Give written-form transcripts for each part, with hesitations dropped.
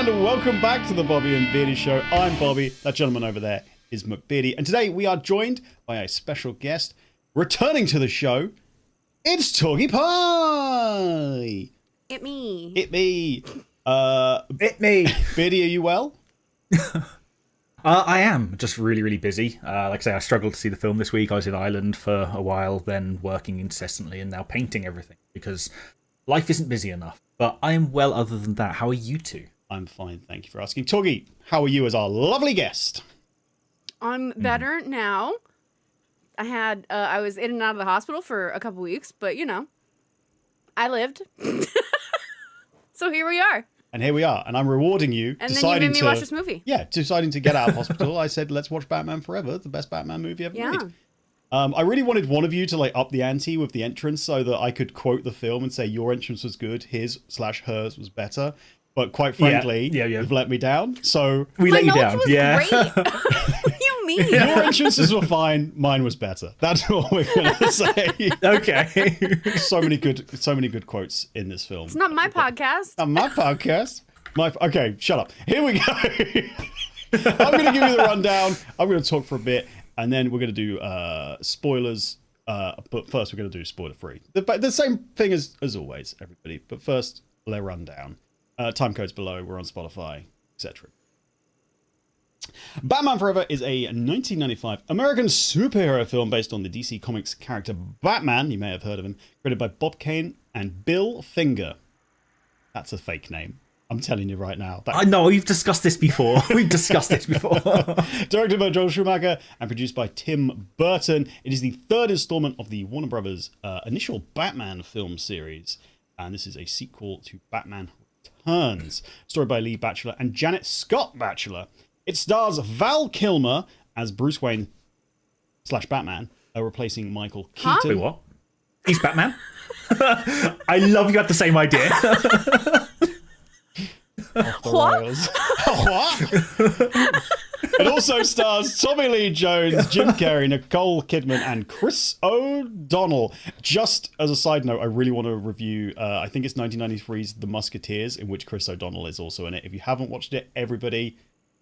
And welcome back to the Bobby and Beardy Show. I'm Bobby. That gentleman over there is McBeardy. And today we are joined by a special guest returning to the show. It's TorgiePie. It me. It me. It me. Beardy, are you well? I am just really busy. Like I say, I struggled to see the film this week. I was in Ireland for a while, then working incessantly, and now painting everything because life isn't busy enough. But I am well other than that. How are you two? I'm fine, thank you for asking. Torgie, how are you as our lovely guest? I'm better now. I was in and out of the hospital for a couple weeks, but you know, I lived. So here we are. And here we are, and I'm rewarding you. And then you made me watch this movie. Yeah, deciding to get out of hospital. I said, let's watch Batman Forever, the best Batman movie ever made. I really wanted one of you to up the ante with the entrance so that I could quote the film and say your entrance was good, his/hers was better. But quite frankly, you've let me down. So we let you down. Was great. What do you mean? Your entrances were fine. Mine was better. That's all we're gonna say. Okay. so many good quotes in this film. It's not my podcast. Not my podcast. Okay, shut up. Here we go. I'm going to give you the rundown. I'm going to talk for a bit, and then we're going to do spoilers. But first, we're going to do spoiler free. The same thing as always, everybody. But first, the rundown. Time codes below. We're on Spotify, etc. Batman Forever is a 1995 American superhero film based on the DC Comics character Batman. You may have heard of him. Created by Bob Kane and Bill Finger. That's a fake name. I'm telling you right now. I know, we've discussed this before. Directed by Joel Schumacher and produced by Tim Burton. It is the third installment of the Warner Brothers' initial Batman film series. And this is a sequel to Batman Returns. Story by Lee Batchelor and Janet Scott Batchelor. It stars Val Kilmer as Bruce Wayne / Batman, replacing Michael Keaton. Wait, what? He's Batman? I love you had the same idea. What? What? It also stars Tommy Lee Jones, Jim Carrey, Nicole Kidman, and Chris O'Donnell. Just as a side note, I really want to review, I think it's 1993's The Musketeers, in which Chris O'Donnell is also in it. If you haven't watched it, everybody,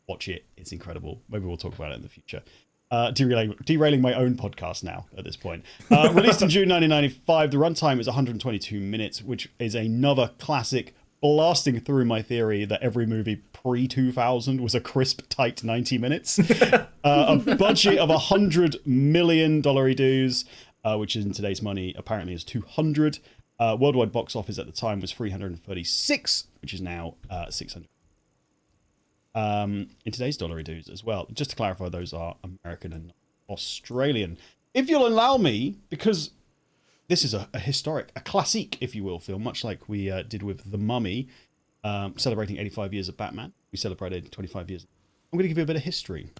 watch it. It's incredible. Maybe we'll talk about it in the future. Derailing my own podcast now at this point. Released in June 1995, the runtime is 122 minutes, which is another classic, blasting through my theory that every movie pre-2000 was a crisp, tight 90 minutes. A budget of $100 million dues, which in today's money apparently is 200. Worldwide box office at the time was 336, which is now 600. In today's dollary dues as well. Just to clarify, those are American and Australian. If you'll allow me, because this is a historic, a classique, if you will, film, much like we did with The Mummy, celebrating 85 years of Batman. We celebrated 25 years. I'm going to give you a bit of history.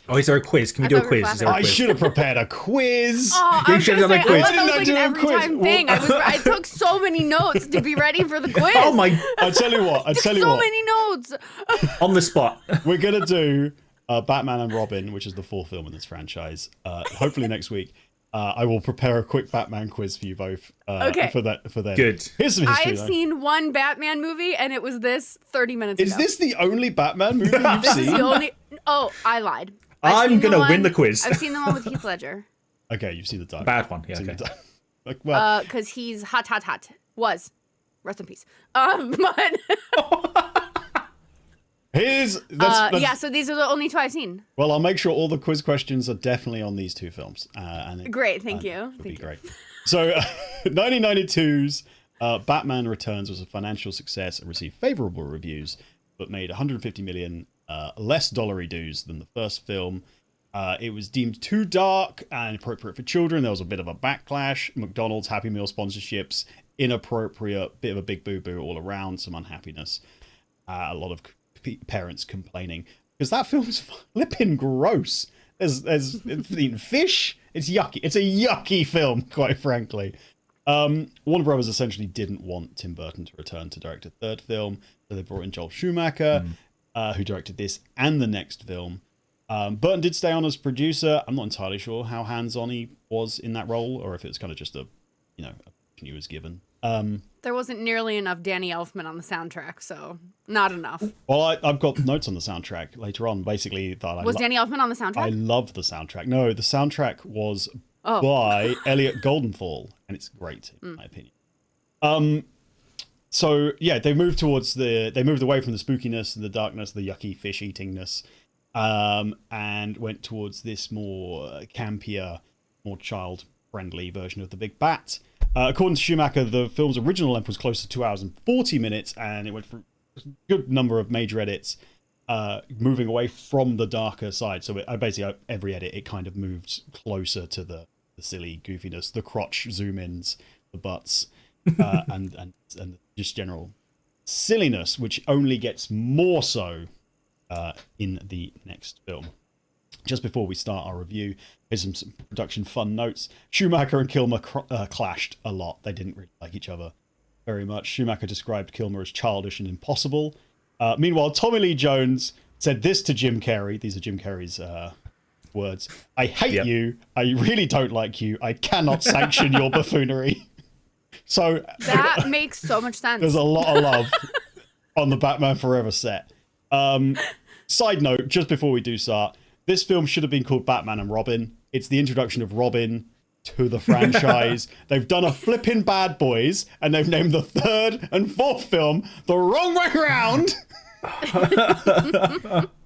Oh, is there a quiz? Can we do a quiz? I should have prepared a quiz. Oh, You should have done a quiz. I thought that was like an every time thing. I took so many notes to be ready for the quiz. Oh my! I tell you what. So many notes. On the spot. We're gonna do Batman and Robin, which is the fourth film in this franchise. Hopefully next week. I will prepare a quick Batman quiz for you both. Okay. For that. Good. Here's some history. I've seen one Batman movie, and it was this 30 minutes ago. Is this the only Batman movie you've This seen? is the only... Oh, I lied. I'm going to win the quiz. I've seen the one with Heath Ledger. Okay, you've seen the time. Bad one. Yeah, okay. Like, well, Because he's hot. Was. Rest in peace. But... yeah, so these are the only two I've seen. Well, I'll make sure all the quiz questions are definitely on these two films. Great, thank you. It'll be great. So, 1992's Batman Returns was a financial success and received favorable reviews, but made 150 million less dollary dues than the first film. It was deemed too dark and inappropriate for children. There was a bit of a backlash. McDonald's Happy Meal sponsorships, inappropriate, bit of a big boo-boo all around, some unhappiness. A lot of parents complaining because that film's flipping gross. There's eating fish. It's yucky. It's a yucky film, quite frankly. Warner Brothers essentially didn't want Tim Burton to return to direct a third film, so they brought in Joel Schumacher, who directed this and the next film. Burton did stay on as producer. I'm not entirely sure how hands-on he was in that role, or if it was kind of just a option he was given. There wasn't nearly enough Danny Elfman on the soundtrack, so not enough. Well, I've got notes on the soundtrack later on. Basically, that Was Danny Elfman on the soundtrack? I love the soundtrack. No, the soundtrack was by Elliot Goldenthal, and it's great in my opinion. So yeah, they moved away from the spookiness and the darkness, the yucky fish eatingness, and went towards this more campier, more child-friendly version of the Big Bat. According to Schumacher, the film's original length was close to 2 hours and 40 minutes, and it went through a good number of major edits, moving away from the darker side. So basically, every edit, it kind of moved closer to the silly goofiness, the crotch zoom-ins, the butts, and just general silliness, which only gets more so in the next film. Just before we start our review, here's some production fun notes. Schumacher and Kilmer clashed a lot. They didn't really like each other very much. Schumacher described Kilmer as childish and impossible. Meanwhile, Tommy Lee Jones said this to Jim Carrey. These are Jim Carrey's words. I hate you. I really don't like you. I cannot sanction your buffoonery. So that makes so much sense. There's a lot of love on the Batman Forever set. Side note, just before we do start, this film should have been called Batman and Robin. It's the introduction of Robin to the franchise. They've done a flipping Bad Boys, and they've named the third and fourth film the wrong way around.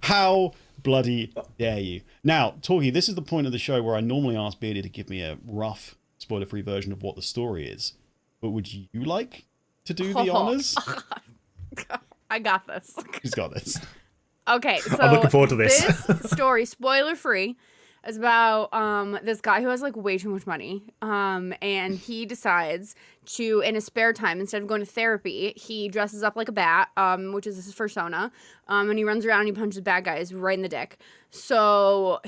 How bloody dare you? Now, Torgie, this is the point of the show where I normally ask Beardy to give me a rough, spoiler-free version of what the story is. But would you like to do the honors? I got this. Who's got this? Okay, so I'm looking forward to this. This story, spoiler free, is about this guy who has like way too much money, and he decides to, in his spare time, instead of going to therapy, he dresses up like a bat, which is his persona, and he runs around and he punches bad guys right in the dick. So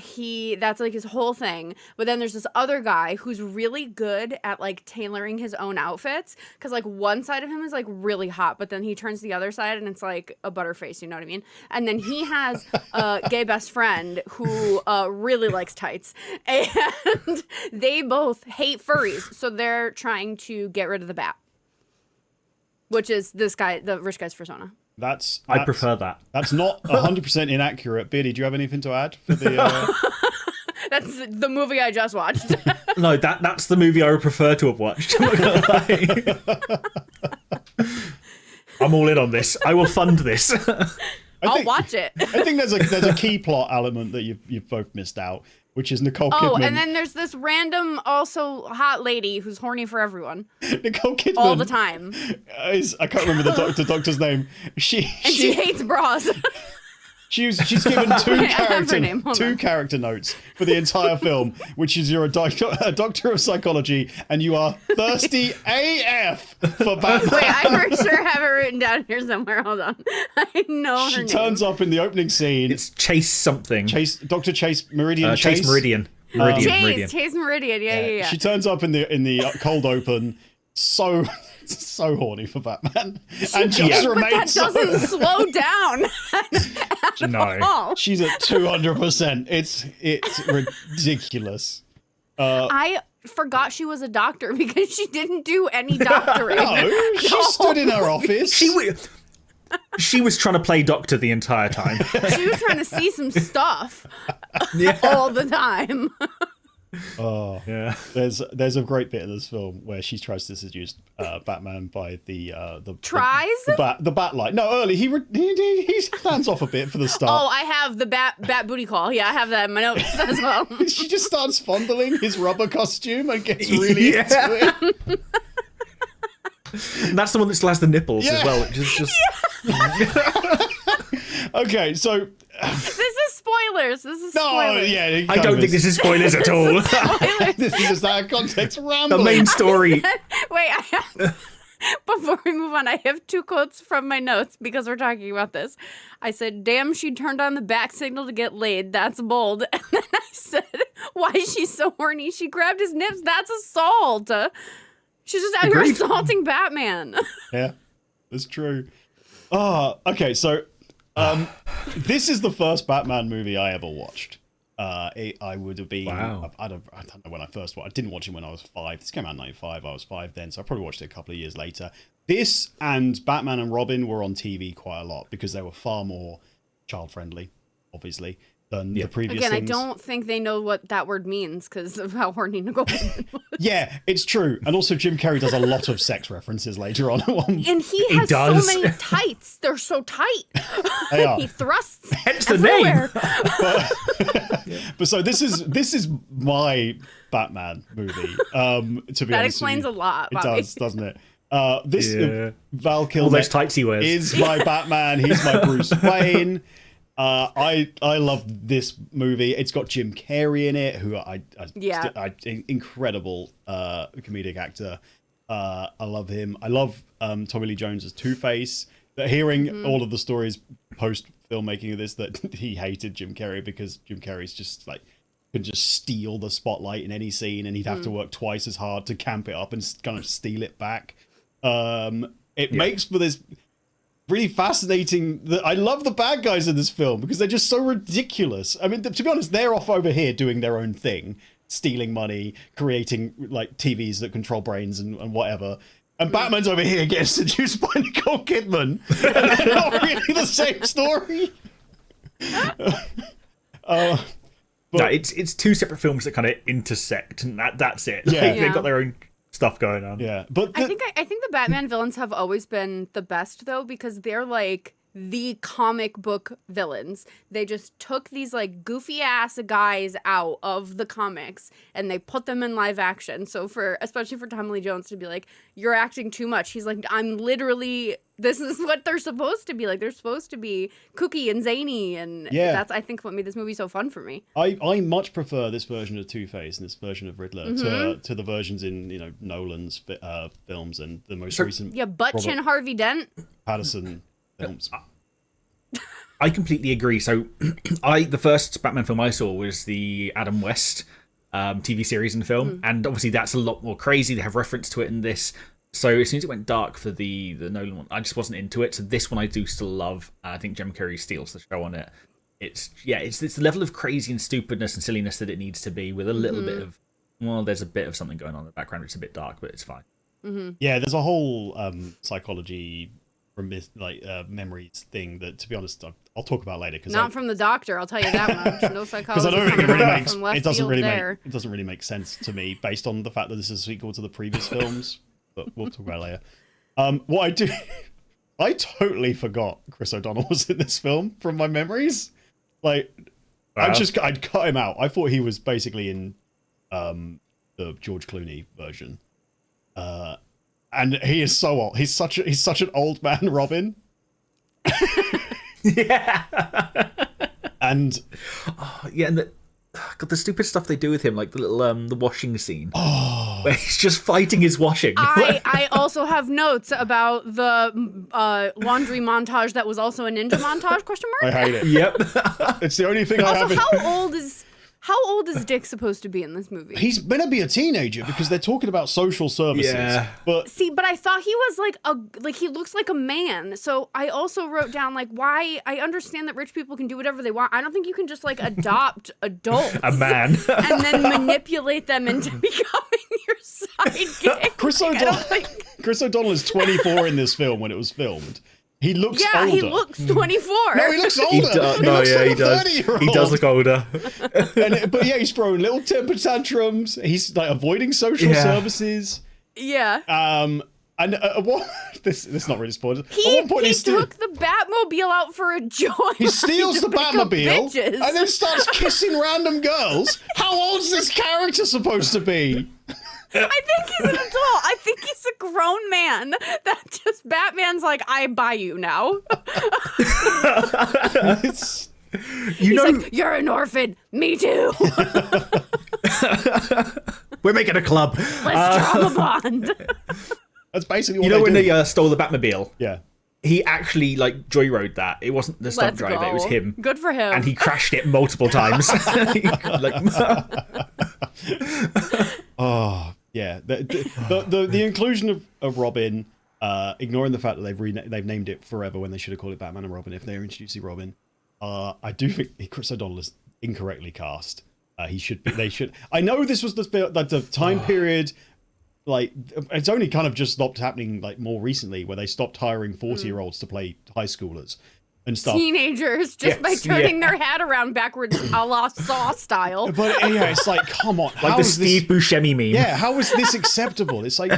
that's like his whole thing. But then there's this other guy who's really good at like tailoring his own outfits, because like one side of him is like really hot, but then he turns the other side and it's like a butterface, you know what I mean? And then he has a gay best friend who really likes tights, and they both hate furries, so they're trying to get rid of the bat, which is this guy, the rich guy's persona. I prefer that. That's not 100% inaccurate. Beardy, do you have anything to add for the? That's the movie I just watched. No, that's the movie I would prefer to have watched. I'm not gonna lie. I'm all in on this. I will fund this. I'll watch it. I think there's a key plot element that you've both missed out, which is Nicole Kidman. Oh, and then there's this random, also hot lady who's horny for everyone. Nicole Kidman. All the time. I can't remember the doctor's name. She hates bras. She's given two character notes for the entire film, which is you're a doctor of psychology and you are thirsty AF for Batman. Wait, I for sure have it written down here somewhere. Hold on. I know her name. She turns up in the opening scene. It's Chase something. Dr. Chase Meridian. Chase Meridian. Chase Meridian. Yeah. She turns up in the cold open. So horny for Batman, and just remains. But that doesn't slow down. No, she's at 200%. It's ridiculous. I forgot she was a doctor because she didn't do any doctoring. No, she stood in her office. She was trying to play doctor the entire time. She was trying to see some stuff all the time. Oh yeah, there's a great bit in this film where she tries to seduce Batman by the bat light. No, early he stands off a bit for the start. Oh, I have the bat booty call. Yeah, I have that in my notes as well. She just starts fondling his rubber costume and gets really into it. And that's the one that still has the nipples as well. Which is just okay. So. This is spoilers. No, yeah. I don't think this is spoilers at all. This is just out of context rambling. The main story. Before we move on, I have two quotes from my notes because we're talking about this. I said, damn, she turned on the back signal to get laid. That's bold. And then I said, why is she so horny? She grabbed his nips. That's assault. She's just out here assaulting Batman. Yeah, that's true. Okay, so this is the first Batman movie I ever watched. I would have been. Wow. I don't know when I first watched. I didn't watch it when I was 5. This came out in '95. I was 5 then, so I probably watched it a couple of years later. This and Batman and Robin were on TV quite a lot because they were far more child friendly, obviously, than the previous Again, things. I don't think they know what that word means because of how horny Nicole Kidman was. Yeah, it's true. And also Jim Carrey does a lot of sex references later on. And he has so many tights. They're so tight. They are. He thrusts Hence the everywhere. name. But so this is my Batman movie. To be That honest explains with a you. lot, It Bobby. does, doesn't it? This Val All Kilmer those tights he wears. is my Batman. He's my Bruce Wayne. I love this movie. It's got Jim Carrey in it, who I incredible comedic actor. I love him. I love Tommy Lee Jones as Two-Face. But hearing all of the stories post filmmaking of this, that he hated Jim Carrey because Jim Carrey's just like could just steal the spotlight in any scene, and he'd have to work twice as hard to camp it up and kind of steal it back. It makes for this really fascinating. I love the bad guys in this film because they're just so ridiculous. I mean, to be honest, they're off over here doing their own thing, stealing money, creating like TVs that control brains and whatever. And Batman's over here getting seduced by Nicole Kidman. And they're not really the same story. No, it's two separate films that kind of intersect, and that's it. Yeah. Like, they've got their own stuff going on. Yeah, but I think the Batman villains have always been the best though, because they're like the comic book villains. They just took these like goofy ass guys out of the comics and they put them in live action. So especially for Tommy Lee Jones to be like, you're acting too much. He's like, this is what they're supposed to be like. They're supposed to be kooky and zany, and that's I think what made this movie so fun for me. I much prefer this version of Two-Face and this version of Riddler to the versions in Nolan's films and the most recent Butt Chin Harvey Dent. Patterson films. I completely agree. So, the first Batman film I saw was the Adam West TV series and film, and obviously that's a lot more crazy. They have reference to it in this. So as soon as it went dark for the Nolan one, I just wasn't into it. So this one I do still love. I think Jim Carrey steals the show on it. It's the level of crazy and stupidness and silliness that it needs to be, with a little bit of, there's a bit of something going on in the background. It's a bit dark, but it's fine. Yeah, there's a whole psychology from memories thing that, to be honest, I'll talk about later. Not from the doctor, I'll tell you that much. No psychology. Because I don't think it doesn't really make make sense to me based on the fact that this is a sequel to the previous films. But we'll talk about it later. I totally forgot Chris O'Donnell was in this film from my memories. Like, wow. I'd cut him out. I thought he was basically in the George Clooney version. And he is so old. He's such an old man Robin. Yeah. And the stupid stuff they do with him, like the little the washing scene, where he's just fighting his washing. I also have notes about the laundry montage that was also a ninja montage? Question mark. I hate it. Yep. It's the only thing I have. How old is Dick supposed to be in this movie? He's gonna be a teenager because they're talking about social services. Yeah. But I thought he was he looks like a man. So I also wrote down why. I understand that rich people can do whatever they want. I don't think you can just adopt adults, a man, and then manipulate them into becoming your sidekick. Chris O'Donnell is 24 in this film when it was filmed. He looks older. He looks 24. No, he looks older. He does. He does look older. But he's throwing little temper tantrums. He's avoiding social services. Yeah. And what? This is not really spoilers. He took the Batmobile out for a joy. He steals the Batmobile and then starts kissing random girls. How old's this character supposed to be? I think he's an adult. I think he's a grown man. That just Batman's like, I buy you now. He's like, you're an orphan. Me too. We're making a club. Let's drama bond. That's basically what when they stole the Batmobile. Yeah. He actually joyrode that. It wasn't the stunt driver, it was him. Good for him. And he crashed it multiple times. Oh, yeah. The inclusion of Robin, ignoring the fact that they've named it Forever when they should have called it Batman and Robin if they're introducing Robin. I do think Chris O'Donnell is incorrectly cast. He should be. They should. I know this was the time period. Like, it's only kind of just stopped happening like more recently, where they stopped hiring 40-year-olds to play high schoolers and stuff. Teenagers, just by turning their hat around backwards, a la Saw style. But yeah, it's like, come on, like the Steve Buscemi meme. Yeah, how is this acceptable? It's like,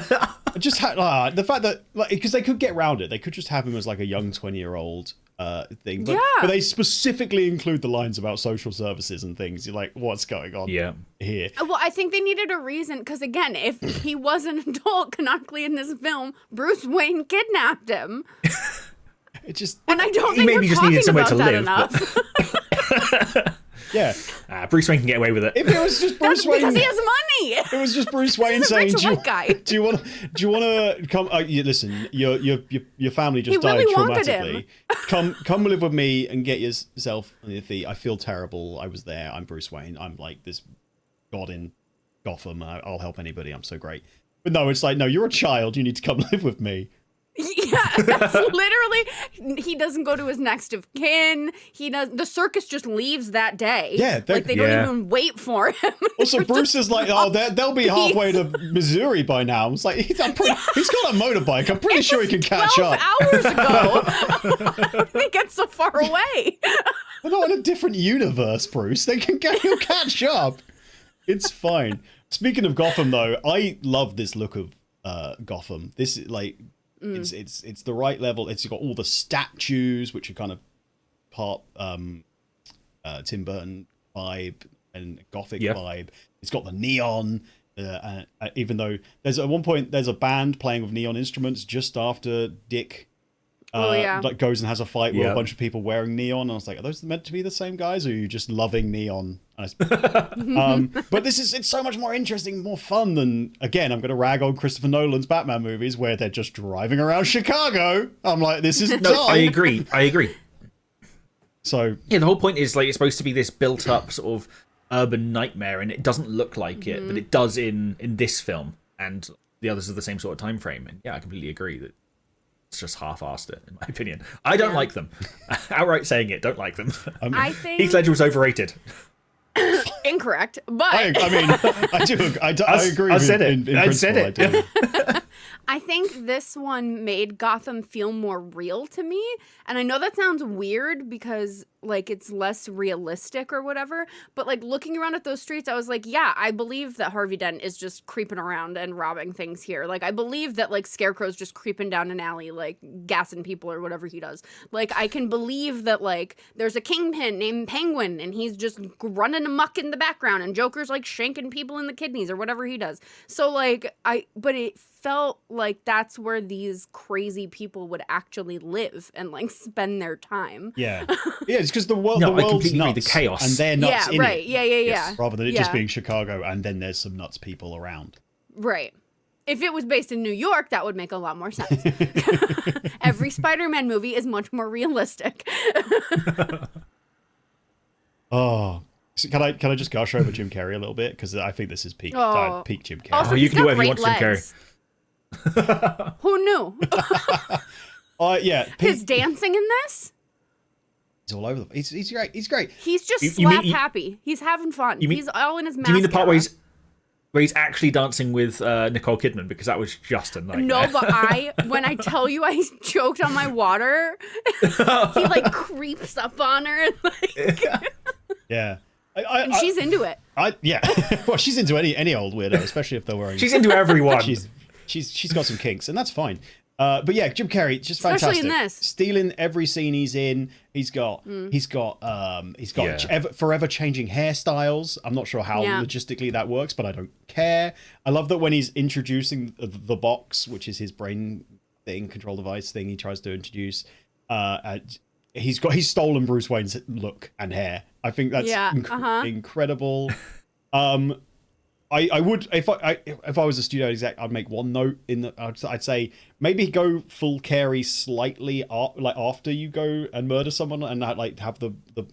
just the fact that, like, because they could get around it, they could just have him as like a young 20-year-old thing. But they specifically include the lines about social services and things. You're like, what's going on here? Well, I think they needed a reason, because again, if he was an adult canonically in this film, Bruce Wayne kidnapped him. It just, and I don't think maybe we're just talking needed somewhere about to that live. enough. Yeah, Bruce Wayne can get away with it. If it was just Bruce Wayne, because he has money. It was just Bruce Wayne saying, "Do you want to come? Listen, your family just died really traumatically. Come live with me and get yourself on your feet. I feel terrible. I was there. I'm Bruce Wayne. I'm like this god in Gotham. I'll help anybody. I'm so great." But no, it's like, no, you're a child. You need to come live with me. Yeah, that's literally. He doesn't go to his next of kin. He does. The circus just leaves that day. Yeah, like they don't even wait for him. Also, Bruce is like, oh, they'll be halfway to Missouri by now. It's like he's got a motorbike. I'm pretty sure he can catch up. 12 hours ago, he gets so far away. They're not in a different universe, Bruce. He'll catch up. It's fine. Speaking of Gotham, though, I love this look of Gotham. This is like. It's the right level. It's got all the statues, which are kind of part Tim Burton vibe and Gothic vibe. It's got the neon. Even though there's at one point there's a band playing with neon instruments just after Dick like goes and has a fight with a bunch of people wearing neon. And I was like, are those meant to be the same guys, or are you just loving neon? But it's so much more interesting, more fun than, again, I'm going to rag on Christopher Nolan's Batman movies where they're just driving around Chicago. I'm like, this is no, I agree. So yeah, the whole point is like it's supposed to be this built-up sort of urban nightmare, and it doesn't look like it, but it does in this film, and the others are the same sort of time frame. And yeah, I completely agree that it's just half-assed it, in my opinion. I don't like them. Outright saying it, don't like them. I think Heath Ledger was overrated. Incorrect, but I mean, I agree. I said it. I said it. I think this one made Gotham feel more real to me. And I know that sounds weird because, like, it's less realistic or whatever. But, like, looking around at those streets, I was like, yeah, I believe that Harvey Dent is just creeping around and robbing things here. Like, I believe that, like, Scarecrow's just creeping down an alley, like, gassing people or whatever he does. Like, I can believe that, like, there's a kingpin named Penguin and he's just running amok in the background and Joker's, like, shanking people in the kidneys or whatever he does. So, like, but it felt like that's where these crazy people would actually live and like spend their time. Yeah, it's because the world's nuts, the chaos, and they're nuts in it. Yeah. Rather than it just being Chicago, and then there's some nuts people around. Right. If it was based in New York, that would make a lot more sense. Every Spider-Man movie is much more realistic. Oh. So can I just gush over Jim Carrey a little bit, because I think this is peak Jim Carrey. Also, you can do whatever you want, legs. Jim Carrey. Who knew? Yeah. His dancing in this? He's all over he's great. He's great. He's just slap happy. He's having fun. He's all in his mascara. Do you mean the part where he's actually dancing with Nicole Kidman? Because that was just a nightmare. No, but when I tell you I choked on my water, he like creeps up on her. And, like... Yeah. And she's into it. Well, she's into any old weirdo, especially if they're wearing. She's into everyone. She's got some kinks, and that's fine. But yeah, Jim Carrey, just especially fantastic. In this. Stealing every scene he's in. He's got forever changing hairstyles. I'm not sure how logistically that works, but I don't care. I love that when he's introducing the box, which is his brain thing, control device thing he tries to introduce. He's stolen Bruce Wayne's look and hair. I think that's incredible. I would, if I was a studio exec, I'd make one note I'd say maybe go full Carey slightly after you go and murder someone and like have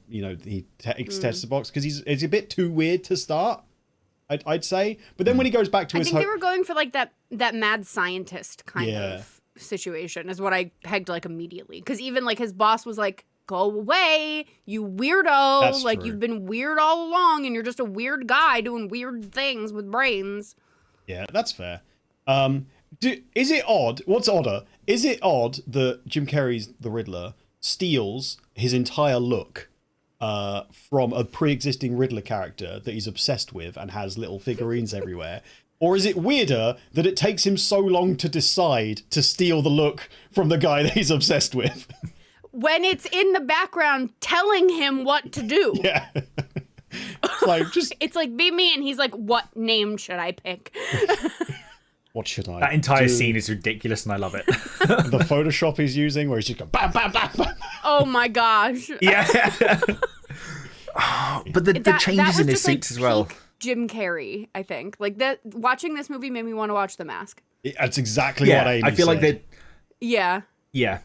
he tests the box, because it's a bit too weird to start. I'd say, but then when he goes back to I think they were going for like that mad scientist kind of situation is what I pegged like immediately, because even like his boss was like, go away, you weirdo. That's like, true. you've been weird all along, and you're just a weird guy doing weird things with brains. Yeah, that's fair. Is it odd? What's odder? Is it odd that Jim Carrey's The Riddler steals his entire look from a pre-existing Riddler character that he's obsessed with and has little figurines everywhere? Or is it weirder that it takes him so long to decide to steal the look from the guy that he's obsessed with? When it's in the background telling him what to do. Yeah. It's like, be me, and he's like, what name should I pick? What should I That entire do? scene is ridiculous, and I love it. The Photoshop he's using, where he's just going bam, bam, bam, bam. Oh my gosh. Yeah. But the changes in his suits as well. Peak Jim Carrey, I think. Like, that. Watching this movie made me want to watch The Mask. That's exactly what Amy I feel said. like they. Yeah. Yeah.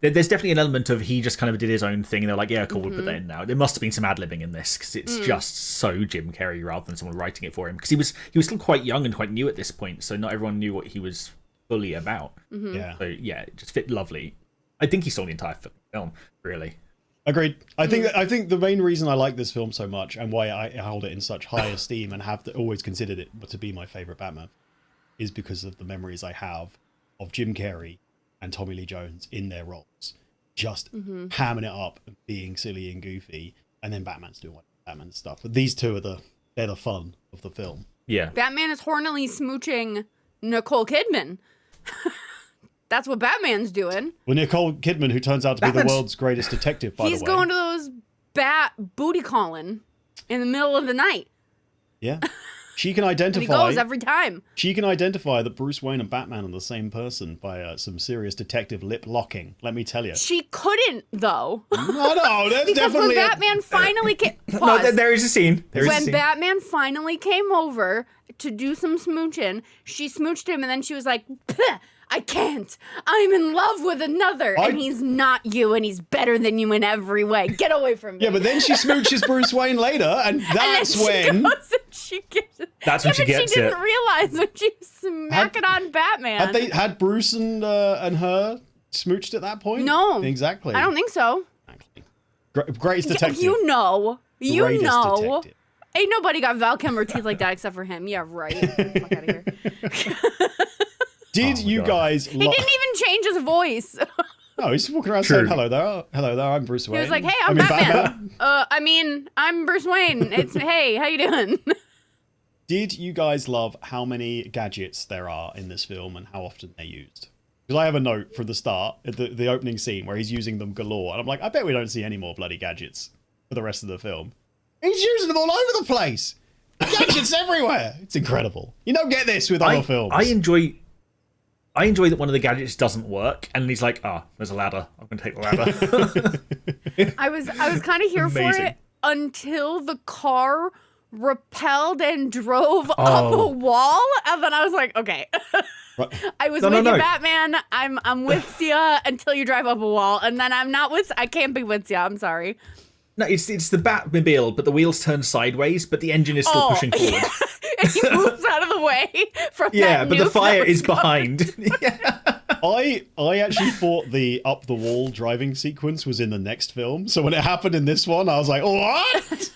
There's definitely an element of he just kind of did his own thing, and they're like, yeah, cool, we'll put that in now. There must have been some ad-libbing in this, because it's just so Jim Carrey rather than someone writing it for him. Because he was still quite young and quite new at this point, so not everyone knew what he was fully about. Yeah. So yeah, it just fit lovely. I think he stole the entire film, really. Agreed. I think the main reason I like this film so much, and why I hold it in such high esteem and have always considered it to be my favorite Batman, is because of the memories I have of Jim Carrey and Tommy Lee Jones in their roles, just hamming it up and being silly and goofy, and then Batman's doing Batman stuff. But these two they're the fun of the film. Yeah. Batman is hornily smooching Nicole Kidman. That's what Batman's doing. Well, Nicole Kidman, who turns out to be the world's greatest detective, by the way. He's going to those bat booty calling in the middle of the night. Yeah. She can And identify. he goes every time. She can identify that Bruce Wayne and Batman are the same person by some serious detective lip locking. Let me tell you. She couldn't, though. No, there's Because definitely when Batman finally came... No, there is a scene. When Batman finally came over to do some smooching, she smooched him, and then she was like, I can't. I'm in love with another, and he's not you, and he's better than you in every way. Get away from me. Yeah, but then she smooches Bruce Wayne later, and that's when. She gets it. That's when she gets she it. didn't realize when she was smacking on Batman. Had Bruce and her smooched at that point? No. Exactly. I don't think so. Greatest detective. You know. Greatest detective. Ain't nobody got Val Kilmer teeth like that except for him. Yeah, right. Fuck out of here. Did you guys... He didn't even change his voice. No, he's walking around saying, hello there, I'm Bruce Wayne. He was like, hey, I'm Batman. I'm Bruce Wayne. It's, hey, how you doing? Did you guys love how many gadgets there are in this film and how often they're used? Because I have a note from the start, at the opening scene, where he's using them galore. And I'm like, I bet we don't see any more bloody gadgets for the rest of the film. He's using them all over the place. Gadgets everywhere. It's incredible. You don't get this with other films. I enjoy that one of the gadgets doesn't work, and he's like, there's a ladder. I'm going to take the ladder. I was kind of here for it until the car repelled and drove up a wall, and then I was like, okay. Right. I was with you, Batman. I'm with you until you drive up a wall, and then I'm not with. I can't be with you. I'm sorry. No, it's the Batmobile, but the wheels turn sideways, but the engine is still pushing forward. Yeah. And he moves out of the way from that but the nuke fire that was is behind. Yeah. I actually thought the up the wall driving sequence was in the next film. So when it happened in this one, I was like, what?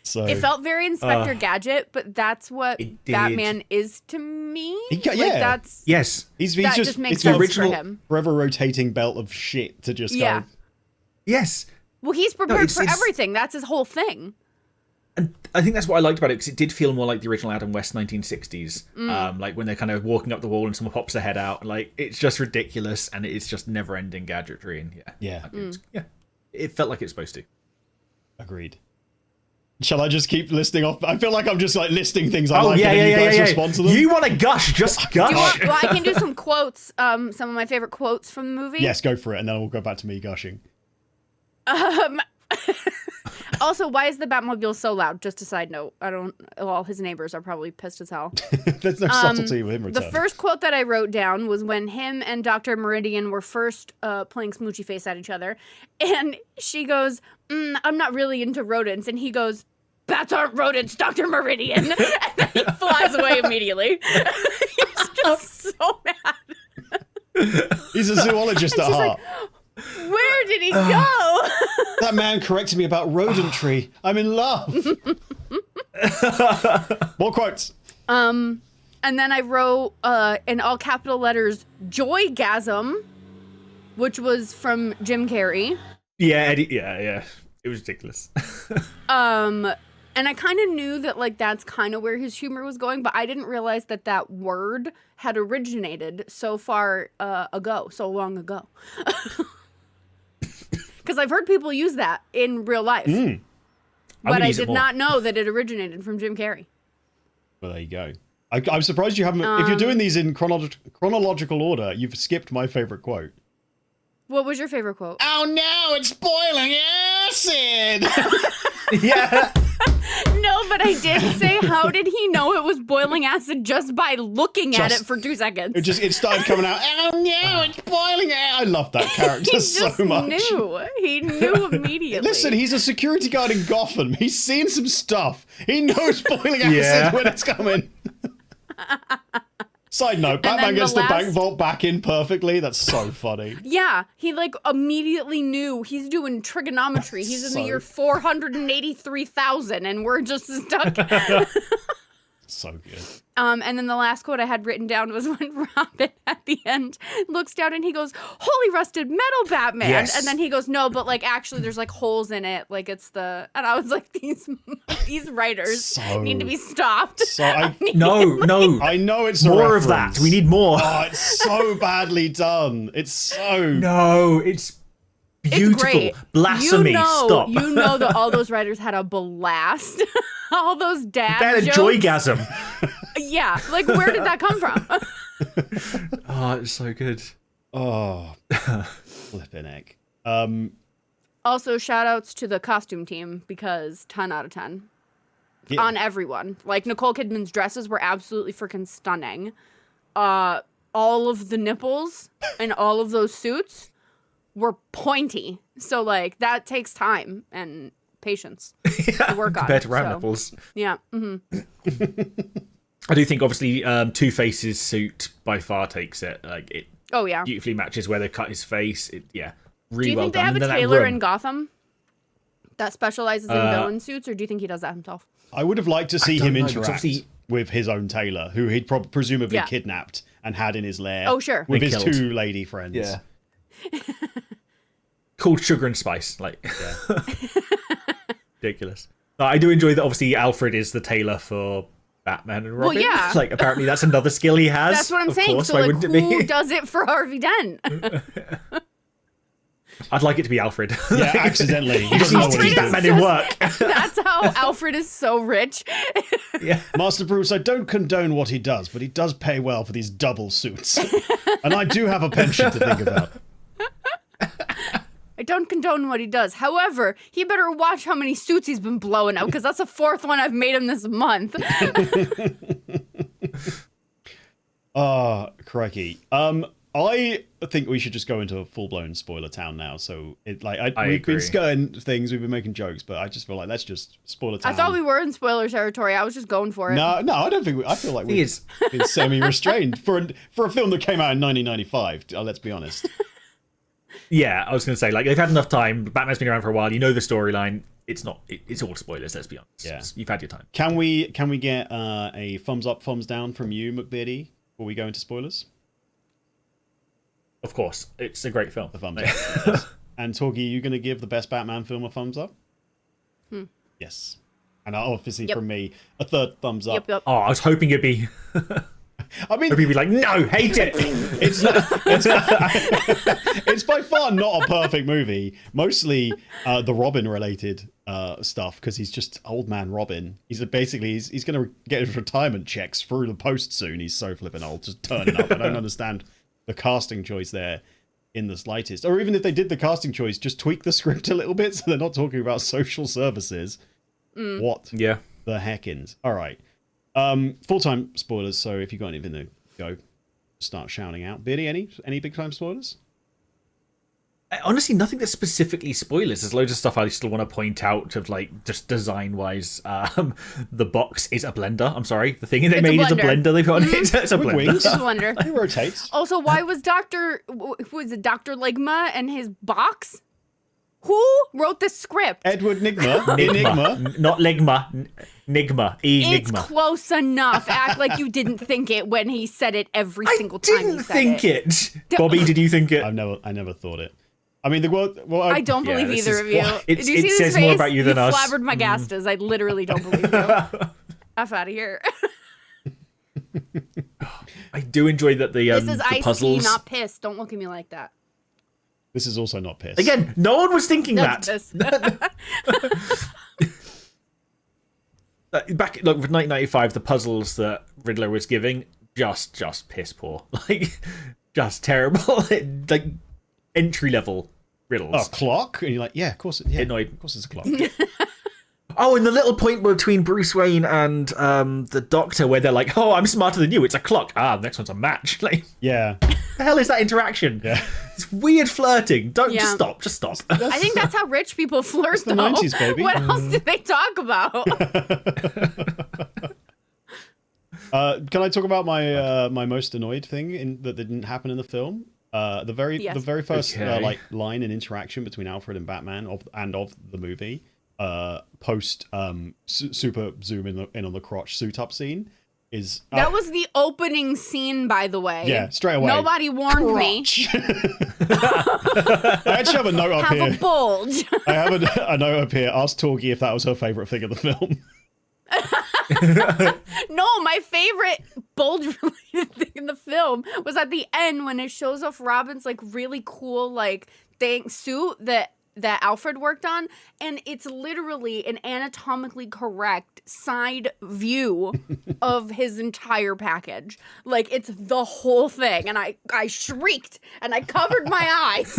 So It felt very Inspector Gadget, but that's what Batman is to me. Yeah. Like, that's Yes. he's that just just makes it's sense the original for him. forever rotating belt of shit to just go. Yes. Well, he's prepared for it's- everything. That's his whole thing. And I think that's what I liked about it, because it did feel more like the original Adam West 1960s. Like when they're kind of walking up the wall and someone pops their head out. Like, it's just ridiculous, and it's just never-ending gadgetry. And yeah, it felt like it's supposed to. Agreed. Shall I just keep listing off? I feel like I'm just like listing things I like, and then you guys respond to them. You want to gush? Just gush. Well, I can do some quotes. Some of my favorite quotes from the movie. Yes, go for it, and then we'll go back to me gushing. Also, why is the Batmobile so loud? Just a side note. Well, his neighbors are probably pissed as hell. There's no subtlety with him The returning. first quote that I wrote down was when him and Dr. Meridian were first playing smoochy face at each other. And she goes, I'm not really into rodents. And he goes, bats aren't rodents, Dr. Meridian. And then he flies away immediately. He's just so mad. He's a zoologist at She's heart. like, did he go? That man corrected me about rodentry. I'm in love. More quotes. And then I wrote in all capital letters, Joygasm, which was from Jim Carrey. Yeah, Eddie, yeah. It was ridiculous. And I kind of knew that, like, that's kind of where his humor was going, but I didn't realize that that word had originated so long ago. Because I've heard people use that in real life. But I did not know that it originated from Jim Carrey. Well, there you go. I'm surprised you haven't... if you're doing these in chronological order, you've skipped my favorite quote. What was your favorite quote? Oh no, it's boiling acid! Yeah. No, but I did say, how did he know it was boiling acid just by looking at it for 2 seconds? It started coming out. Oh no, it's boiling acid! I love that character so much. He knew immediately. Listen, he's a security guard in Gotham. He's seen some stuff. He knows boiling acid when it's coming. Side note, Batman gets the bank vault back in perfectly. That's so funny. Yeah, he like immediately knew. He's doing trigonometry. He's in the year 483,000 and we're just stuck. So good. And then the last quote I had written down was when Robin at the end looks down and he goes, "Holy rusted metal, Batman." Yes. And then he goes, "No, but like actually there's like holes in it. Like it's the..." And I was like, these writers need to be stopped. No. I know it's more of that. We need more. Oh, it's so badly done. It's so... No, it's beautiful. It's great. Blasphemy. Stop. You know that all those writers had a blast. All those dad jokes. Joygasm. Yeah, like where did that come from? Oh, it's so good. Oh, flipping heck. Also, shout outs to the costume team because 10 out of 10 on everyone. Like Nicole Kidman's dresses were absolutely freaking stunning. All of the nipples and all of those suits were pointy. So like that takes time and patience to work on. Compared to round nipples. Yeah. Mm-hmm. I do think obviously Two-Face's suit by far takes it. Like it beautifully matches where they cut his face. Really do you well think done. they have a tailor in Gotham that specializes in villain suits, or do you think he does that himself? I would have liked to see him interact with his own tailor, who he'd presumably kidnapped and had in his lair. Oh, sure. With his 2 lady friends. Yeah. Called Sugar and Spice. Like, ridiculous. I do enjoy that obviously Alfred is the tailor for Batman and Robin. Well, yeah. Like, apparently that's another skill he has. That's what I'm saying. Course, so, why like, wouldn't it who be? does it for Harvey Dent? I'd like it to be Alfred. Yeah, accidentally. He doesn't know what he's doing. Batman in work. That's how Alfred is so rich. Yeah. Master Bruce, I don't condone what he does, but he does pay well for these double suits. And I do have a pension to think about. I don't condone what he does. However, he better watch how many suits he's been blowing up, because that's the 4th one I've made him this month. Crikey. I think we should just go into a full-blown spoiler town now. So we've been skirting things, we've been making jokes, but I just feel like let's just spoiler town. I thought we were in spoiler territory. I was just going for it. No, I don't think. I feel like we've been semi-restrained for a film that came out in 1995. Let's be honest. Yeah, I was going to say, like, they've had enough time. Batman's been around for a while. You know the storyline. It's all spoilers, let's be honest. Yeah. You've had your time. Can we get a thumbs up, thumbs down from you, McBeardy, before we go into spoilers? Of course. It's a great film. The thumbs up. Yes. And Torgie, are you going to give the best Batman film a thumbs up? Yes. And obviously from me, a 3rd thumbs up. Yep. Oh, I was hoping it'd be... I mean, people be like, no, hate it. It's by far not a perfect movie. Mostly the Robin related stuff, because he's just old man Robin. He's going to get his retirement checks through the post soon. He's so flipping old, just turning up. I don't understand the casting choice there in the slightest. Or even if they did the casting choice, just tweak the script a little bit so they're not talking about social services. What? Yeah. The heckins. All right. Full-time spoilers, so if you've got anything to go, start shouting out. Beardy, any big-time spoilers? Honestly, nothing that's specifically spoilers. There's loads of stuff I still want to point out of, like, just design-wise. The box is a blender. I'm sorry. The thing they made is a blender they've got on it. It's a blender. Wings. It's a blender. It rotates. Also, why was Dr. Ligma and his box Who wrote this script? Edward Nigma. Enigma. Not Ligma. Nigma. It's Enigma. close enough. Act like you didn't think it when he said it every I single time he didn't said think it. Bobby, did you think it? I never thought it. I mean, I don't believe this either is- of you. well, Did you see it this says face? more about you than us. Flabbered my gastas. I literally don't believe you. F out of here. I do enjoy that the This is the iced tea, puzzles. not piss. Don't look at me like that. This is also not piss. Again, no one was thinking That's that. piss. Back like with 1995, the puzzles that Riddler was giving just piss poor, like just terrible, like entry level riddles. Oh, clock? And you're like, yeah, of course. Yeah, Annoyed. of course it's a clock. Oh, and the little point between Bruce Wayne and the Doctor where they're like, "Oh, I'm smarter than you. It's a clock." Ah, the next one's a match. Like, Yeah. the hell is that interaction? Yeah. It's weird flirting. Don't Yeah. just stop. I think that's how rich people flirt, the though. 90s, baby. What else do they talk about? Can I talk about my my most annoyed thing that didn't happen in the film? The very first Okay. like line and interaction between Alfred and Batman of the movie. Post super zoom in on the crotch suit up scene is That was the opening scene, by the way. yeah, straight away. Nobody warned me. Crotch. I actually have a note up Have here. a bulge. I have a note up here. Ask Torgie if that was her favorite thing of the film. No, my favorite bulge-related thing in the film was at the end when it shows off Robin's like really cool like suit that Alfred worked on, and it's literally an anatomically correct side view of his entire package. Like it's the whole thing, and I shrieked and I covered my eyes.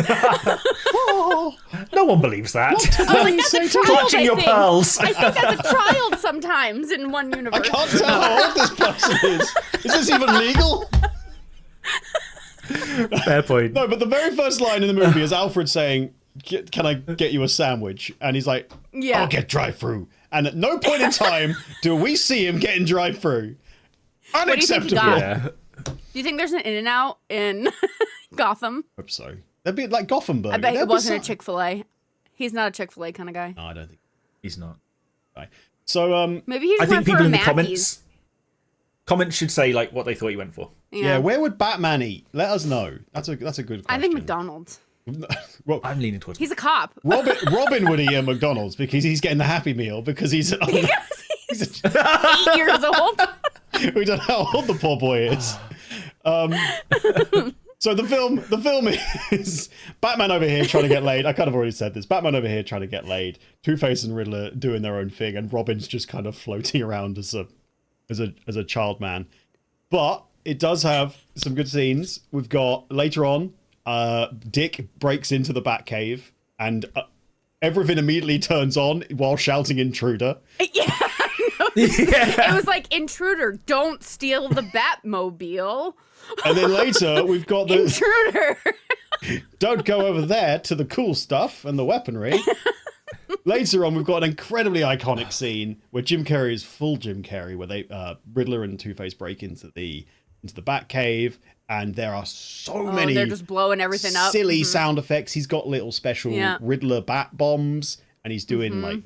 No one believes that. I was like, that's a child, Clutching I your think. pearls. I think that's a child sometimes in one universe. I can't tell how old this person is. Is this even legal? Fair point. No, but the very first line in the movie is Alfred saying, "Can I get you a sandwich?" And he's like, Yeah. "I'll get drive-through." And at no point in time do we see him getting drive-through. do you think he Unacceptable. got? Yeah. Do you think there's an In-N-Out in Gotham? I hope so. That'd be like Gothenburg. I bet it There'd be wasn't a some- Chick-fil-A. He's not a Chick-fil-A kind of guy. No, I don't think. He's not. Right. So Maybe he I just think went for people a in the Mackey's. comments should say like what they thought you went for. yeah, where would Batman eat? Let us know. That's a good question. I think McDonald's. Well, I'm leaning towards. He's a cop. Robin would eat at McDonald's because he's getting the Happy Meal because he's. He's 8 years old. We don't know how old the poor boy is. So the film is Batman over here trying to get laid. I kind of already said this. Batman over here trying to get laid. Two-Face and Riddler doing their own thing, and Robin's just kind of floating around as a child man. But it does have some good scenes. We've got later on, Dick breaks into the Batcave, and everything immediately turns on while shouting "Intruder." Yeah. It was like, intruder, don't steal the Batmobile. And then later we've got the Intruder. don't go over there to the cool stuff and the weaponry. Later on, we've got an incredibly iconic scene where Jim Carrey is full Jim Carrey, where they Riddler and Two-Face break into the Batcave, and there are so many They're just blowing everything up. silly sound effects. He's got little special Yeah. Riddler bat bombs, and he's doing like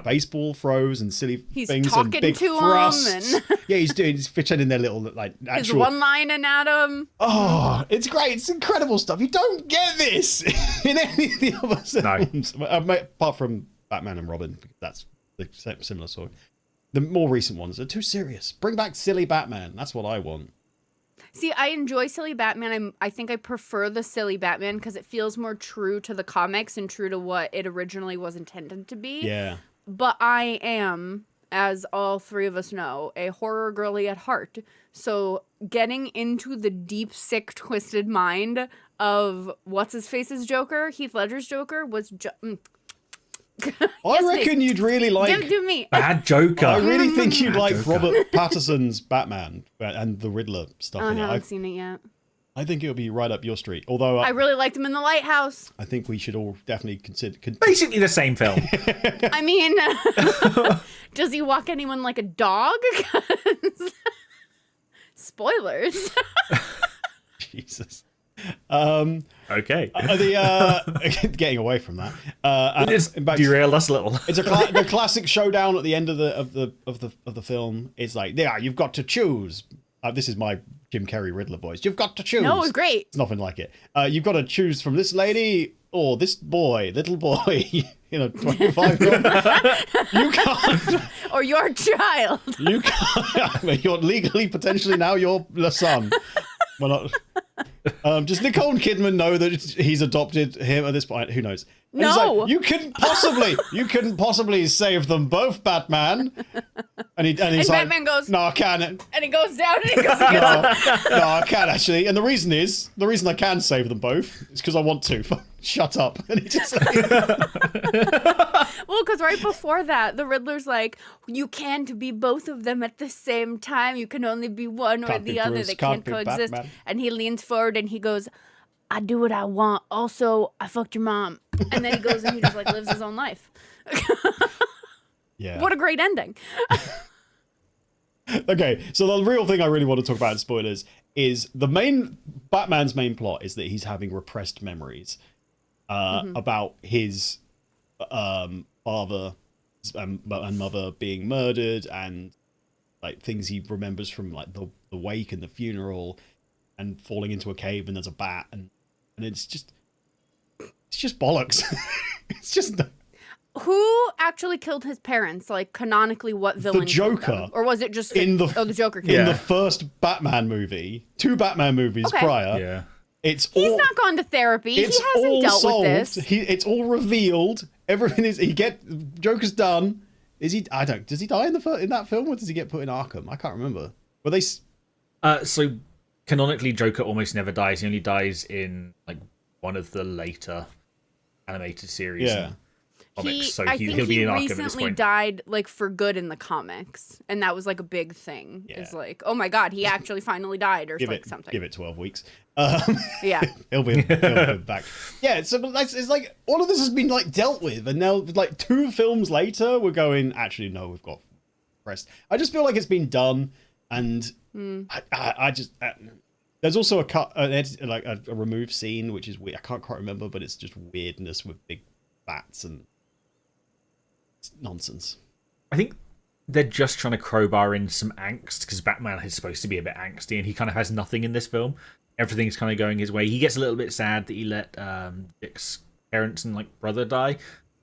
baseball throws and silly He's things talking and big to 'em thrusts. and- Yeah, he's pretending they're little like His actual. one-lining at him. Oh, it's great. It's incredible stuff. You don't get this in any of the other films. Apart from Batman and Robin, because that's the similar sort. The more recent ones are too serious. Bring back silly Batman. That's what I want. See, I enjoy silly Batman. I think I prefer the silly Batman because it feels more true to the comics and true to what it originally was intended to be. Yeah. But I am, as all three of us know, a horror girly at heart. So getting into the deep, sick, twisted mind of what's-his-face's Joker, Heath Ledger's Joker, was I reckon you'd really like. do me. Bad Joker. I really think you'd like Joker. Robert Pattinson's Batman and the Riddler stuff I in it. haven't seen it yet. I think it would be right up your street. Although I really liked him in The Lighthouse. I think we should all definitely consider. Basically the same film. I mean, does he walk anyone like a dog? 'Cause- Spoilers. Jesus. Okay. Getting away from that. It's derailed us a little. It's the classic showdown at the end of the film. It's like, yeah, you've got to choose. This is my Jim Carrey Riddler voice. You've got to choose. No, it was great. It's nothing like it. You've got to choose from this lady or this boy, little boy. 25-year-old. You can't. Or your child. You can't. You're legally, potentially now, you're the son. Well, not. Does Nicole Kidman know that he's adopted him at this point? Who knows? And he's No. like, you couldn't possibly save them both, Batman. And he's like, Batman goes, no, I can't. and he goes down and he goes against him. No, I can't actually. And the reason I can save them both is because I want to. Shut up. And he just like, Well, because right before that, the Riddler's like, you can't be both of them at the same time. You can only be one or Can't the be other. Bruce, They can't can't be coexist. Batman. And he leans forward and he goes, I do what I want. Also, I fucked your mom. And then he goes and he just like lives his own life. yeah. What a great ending. Okay, so the real thing I really want to talk about in spoilers is Batman's main plot is that he's having repressed memories about his father and mother being murdered, and like things he remembers from like the wake and the funeral, and falling into a cave and there's a bat, and it's just bollocks. It's just. Who actually killed his parents? Like, canonically, what villain killed Joker. them? Or was it just... The Joker killed in them. the first Batman movie, 2 Batman movies Okay. prior. Yeah. It's He's all, not gone to therapy. He it's hasn't all dealt solved. with this. It's all revealed. Everything is. Joker's done. Is he? I don't. Does he die in that film, or does he get put in Arkham? I can't remember. Were they? So canonically, Joker almost never dies. He only dies in like one of the later animated series. Yeah. And comics. So I think he'll be he in Arkham at this recently point. died like for good in the comics, and that was like a big thing. Yeah. It's like, oh my god, he actually finally died, or Give like it something. Give it 12 weeks. Yeah. he'll be back. Yeah. So it's like all of this has been like dealt with, and now like 2 films later, we're going. Actually, no, we've got rest. I just feel like it's been done, and I just. There's also a removed scene, which is weird. I can't quite remember, but it's just weirdness with big bats and it's nonsense. I think they're just trying to crowbar in some angst because Batman is supposed to be a bit angsty, and he kind of has nothing in this film. Everything's kind of going his way. He gets a little bit sad that he let Dick's parents and like brother die,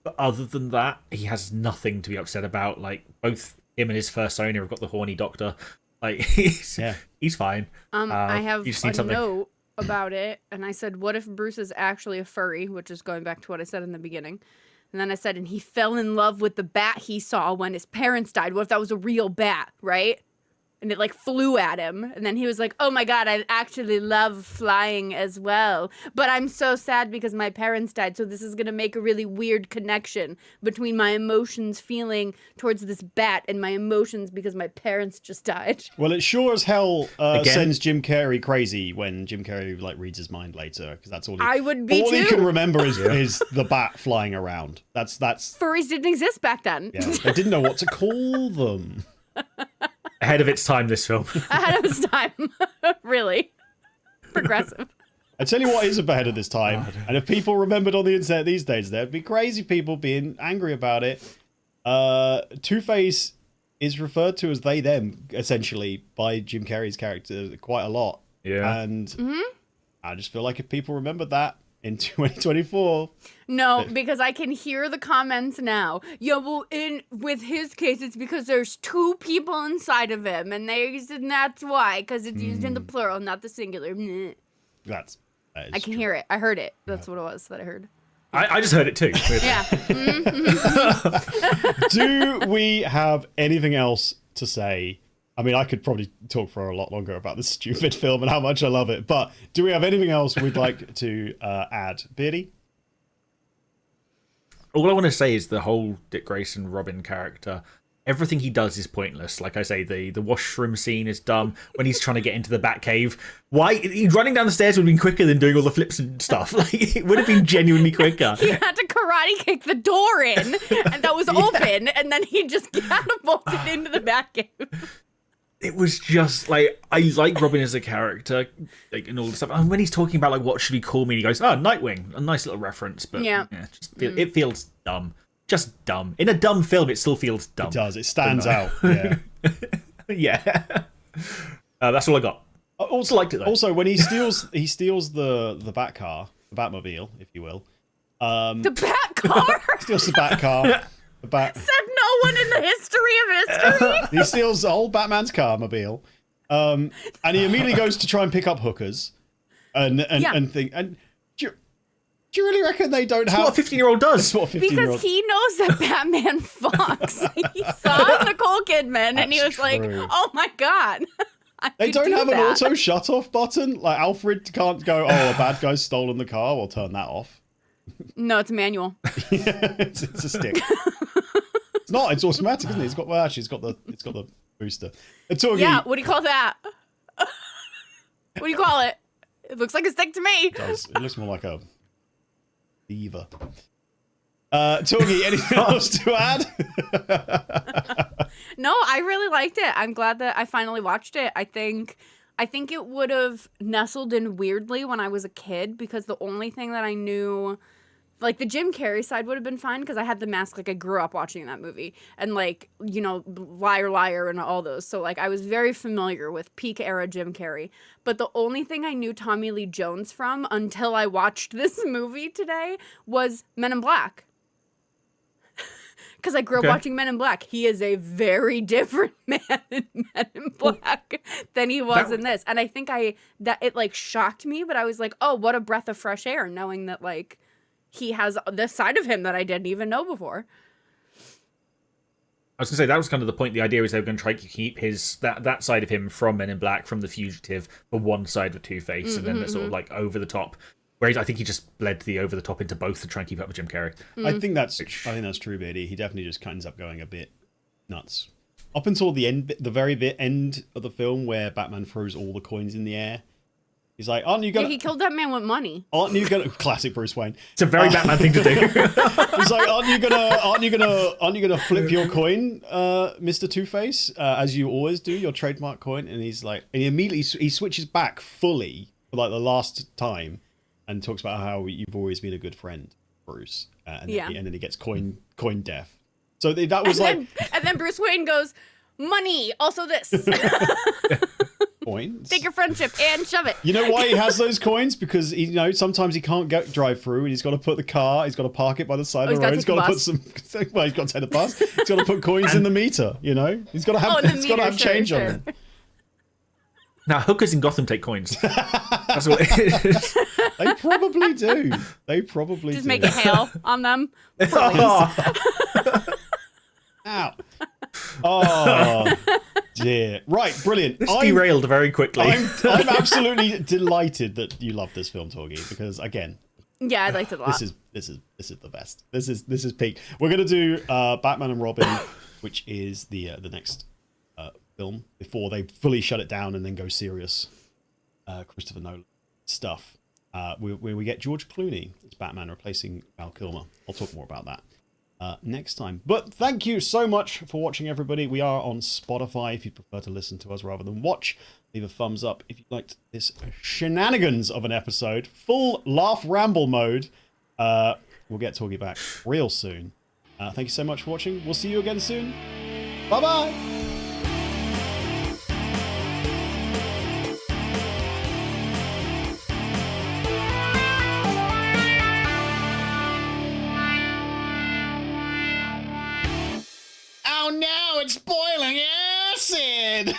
but other than that, he has nothing to be upset about. Like both him and his first owner have got the horny doctor. Like he's fine. I have you just need a something. note about it, and I said, what if Bruce is actually a furry, which is going back to what I said in the beginning. And then I said, and he fell in love with the bat he saw when his parents died. What if that was a real bat, right? And it like flew at him. And then he was like, oh my god, I actually love flying as well. But I'm so sad because my parents died. So this is going to make a really weird connection between my emotions feeling towards this bat and my emotions because my parents just died. Well, it sure as hell sends Jim Carrey crazy when Jim Carrey like reads his mind later, because that's all I would be all too. he can remember is the bat flying around. That's Furries didn't exist back then. yeah. They didn't know what to call them. Ahead of its time, this film. Ahead of his time. Really. Progressive. I tell you what is ahead of this time, and if people remembered on the internet these days, there'd be crazy people being angry about it. Two-Face is referred to as they, them, essentially, by Jim Carrey's character quite a lot. Yeah. And I just feel like if people remembered that in 2024... No, because I can hear the comments now. Yeah, well, with his case, it's because there's 2 people inside of him, and that's why, because it's used in the plural, not the singular. Meh. That is I can true. hear it. I heard it. That's what it was that I heard. I just heard it too. Yeah. Do we have anything else to say? I mean, I could probably talk for a lot longer about this stupid film and how much I love it, but do we have anything else we'd like to add? Beardy? All I want to say is the whole Dick Grayson Robin character, everything he does is pointless. Like I say, the washroom scene is dumb. When he's trying to get into the Batcave, why he's running down the stairs would have been quicker than doing all the flips and stuff. Like it would have been genuinely quicker. He had to karate kick the door in, and that was open, and then he just catapulted into the Batcave. it was just like, I like Robin as a character, like, and all this stuff. And when he's talking about like what should he call me, and he goes, "Oh, Nightwing," a nice little reference, but it feels dumb, just dumb. In a dumb film, it still feels dumb. It does. It stands out. Yeah. Yeah. That's all I got. Also liked it though. Also, when he steals the Bat car, the Batmobile, if you will. The Bat car. Steals the Bat car. The Bat. Said no one in the history of history. He steals the whole Batman's car mobile, and he immediately goes to try and pick up hookers, and think. And do you really reckon they don't have what a 15-year-old does? What a 15-year-old. Because he knows that Batman fucks. He saw Nicole Kidman, and he was like, "Oh my god." They don't have an auto shut-off button. Like Alfred can't go, "Oh, a bad guy's stolen the car. We'll turn that off." No, it's a manual. It's a stick. It's not. It's automatic, isn't it? It's got the booster. Torgie, Yeah. What do you call that? What do you call it? It looks like a stick to me. It looks more like a lever. Torgie, anything else to add? No, I really liked it. I'm glad that I finally watched it. I think it would have nestled in weirdly when I was a kid, because the only thing that I knew, like the Jim Carrey side would have been fine because I had The Mask. Like I grew up watching that movie, and like, you know, Liar Liar and all those. So like I was very familiar with peak era Jim Carrey. But the only thing I knew Tommy Lee Jones from until I watched this movie today was Men in Black. Because I grew up watching Men in Black. He is a very different man in Men in Black than he was in this. And I think that it like shocked me, but I was like, oh, what a breath of fresh air, knowing that like he has this side of him that I didn't even know before. I was going to say, that was kind of the point. The idea is they were going to try to keep that side of him from Men in Black, from The Fugitive, for one side of Two-Face, and then the sort of like over the top. Whereas I think he just bled the over the top into both to try and keep up with Jim Carrey. I think that's true, Beardy. He definitely just ends up going a bit nuts. Up until the end, the very end of the film where Batman throws all the coins in the air. He's like, "Aren't you gonna?" Yeah, he killed that man with money. Aren't you gonna? Classic Bruce Wayne. It's a very Batman thing to do. He's like, "Aren't you gonna flip your coin, Mr. Two-Face, as you always do, your trademark coin?" And he's like, and he immediately switches back fully for like the last time, and talks about how you've always been a good friend, Bruce. And then he gets coin deaf. So that was and then Bruce Wayne goes, "Money, also this." Coins. Take your friendship and shove it. You know why he has those coins? Because sometimes he can't drive through, and he's got to put the car. He's got to park it by the side of the road. He's got to put some. Well, he's got to take the bus. He's got to put coins in the meter. You know, he's got to have. He's got to have change on him. Now, hookers in Gotham take coins. That's what it is. They probably do. Just make it hail on them. Ow. Oh, dear. Right, brilliant. This derailed very quickly. I'm absolutely delighted that you love this film, Torgie, because, again... Yeah, I liked it a lot. This is the best. This is peak. We're going to do Batman and Robin, which is the next film, before they fully shut it down and then go serious Christopher Nolan stuff. Where we get George Clooney as Batman replacing Val Kilmer. I'll talk more about that next time. But thank you so much for watching, everybody. We are on Spotify if you prefer to listen to us rather than watch. Leave a thumbs up if you liked this shenanigans of an episode. Full laugh ramble mode. We'll get Torgie back real soon. Thank you so much for watching. We'll see you again soon. Bye-bye. Oh no, it's boiling acid!